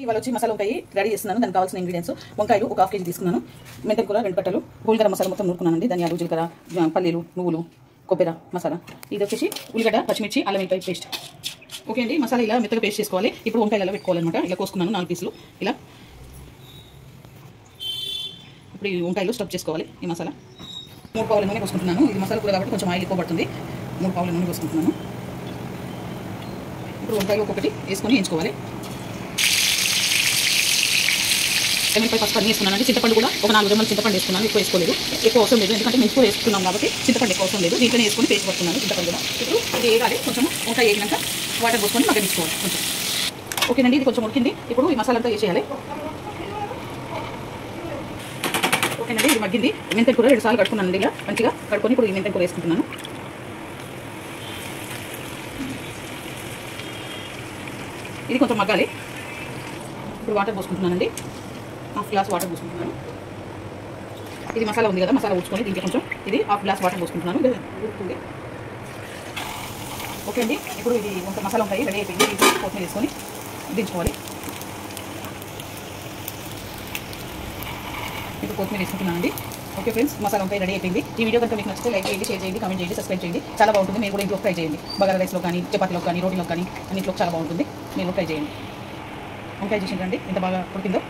ఇవాళ వచ్చి మసాలా వంకాయ రెడీ చేస్తున్నాను. దానికి కావాల్సిన ఇంగ్రీడియంట్స్ వంకాయలు ఒక 1/2 కేజీ తీసుకున్నాను, మెంతం కూర 2 కట్టలు, గోల్గరం మసాలా మొత్తం నూరుకున్నానండి, ధనియాలు జీలకర్ర పల్లీలు నువ్వులు కొబ్బరి మసాలా, ఇది వచ్చేసి ఉల్లిగడ్డ పచ్చిమిర్చి అల్లం వెల్లుల్లి పేస్ట్. ఓకే అండి, మసాలా ఇలా మెత్తగా పేస్ట్ చేసుకోవాలి. ఇప్పుడు వంకాయలు ఎలా పెట్టుకోవాలన్నమాట. ఇలా కోసుకున్నాను 4 పీసులు. ఇలా ఇప్పుడు ఈ వంకాయలు స్టఫ్ చేసుకోవాలి. ఈ మసాలా 3 పావుల నూనె పోసుకుంటున్నాను. ఇది మసాలా కూర కాబట్టి కొంచెం ఆయిల్ ఎక్కువ పడుతుంది. 3 పావుల నూనె పోసుకుంటున్నాను. ఇప్పుడు వంకాయలు ఒక్కొక్కటి వేసుకొని వేయించుకోవాలి. ఎమ్మిపై పసుపు అన్నీ వేసుకున్నాను. చింతపండు కూడా ఒక 4 రెమ్మలు చింతపండు వేసుకున్నాను. ఎక్కువ వేసుకోలేదు, ఎక్కువ అవసరం లేదు, ఎందుకంటే మెంతి కూడా వేసుకున్నాం కాబట్టి చింతపండు ఎక్కువ అవసరం లేదు. దీంట్లోనే వేసుకొని పేస్ట్ పడుతున్నాను చింతపండు కూడా. ఇప్పుడు ఇది వేయాలి, కొంచెం వంకాయ వేగినాక వాటర్ పోసుకొని మగ్గనిచ్చుకోవాలి కొంచెం. ఓకేనండి, ఇది కొంచెం ఉడికింది. ఇప్పుడు ఈ మసాలా అంతా వేసేయాలి. ఓకేనండి, ఇది మగ్గింది. మెంతి కూర 2 సార్లు కడుక్కున్నాను. ఇలా మంచిగా కడుక్కొని ఇప్పుడు ఈ మెంతి కూర వేసుకుంటున్నాను. ఇది కొంచెం మగ్గాలి. ఇప్పుడు వాటర్ పోసుకుంటున్నానండి, 1/2 గ్లాస్ వాటర్ పోసుకుంటున్నాను. ఇది మసాలా ఉంది కదా, మసాలా ఊడ్చుకొని దీంట్లో కొంచెం ఇది 1/2 గ్లాస్ వాటర్ పోసుకుంటున్నాను. ఇది ఉడుకుతుంది. ఓకే అండి, ఇప్పుడు ఇది మసాలా వంకాయ రెడీ అయిపోయింది. ఇది కొత్తిమీర వేసుకొని దించుకోవాలి. ఇప్పుడు కొత్తిమీర వేసుకుంటున్నానండి. ఓకే ఫ్రెండ్స్, మసాలా వంకాయ రెడీ అయిపోయింది. ఈ వీడియో కనుక మీకు నచ్చితే లైక్ చేయండి, షేర్ చేయండి, కామెంట్ చేయండి, సబ్స్క్రైబ్ చేయండి. చాలా బాగుంటుంది. మీరు కూడా ఇంట్లో ట్రై చేయండి. బగారా రైస్లో కానీ, చపాతీలో కానీ, రోటీలో కానీ అన్నింటిలో చాలా బాగుంటుంది. మీరు ట్రై చేయండి. వంకాయ చూసిందండి ఎంత బాగా ఉడికిందో.